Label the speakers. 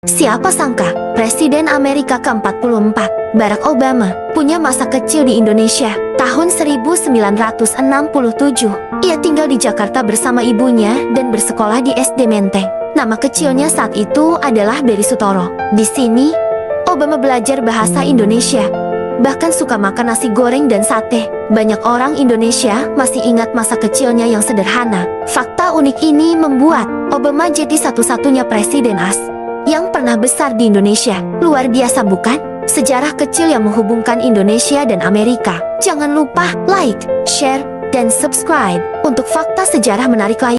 Speaker 1: Siapa sangka, Presiden Amerika ke-44, Barack Obama, punya masa kecil di Indonesia. Tahun 1967, ia tinggal di Jakarta bersama ibunya dan bersekolah di SD Menteng. Nama kecilnya saat itu adalah Beri Sutoro. Di sini, Obama belajar bahasa Indonesia. Bahkan suka makan nasi goreng dan sate. Banyak orang Indonesia masih ingat masa kecilnya yang sederhana. Fakta unik ini membuat Obama jadi satu-satunya presiden AS yang pernah besar di Indonesia. Luar biasa bukan? Sejarah kecil yang menghubungkan Indonesia dan Amerika. Jangan lupa like, share, dan subscribe untuk fakta sejarah menarik lain.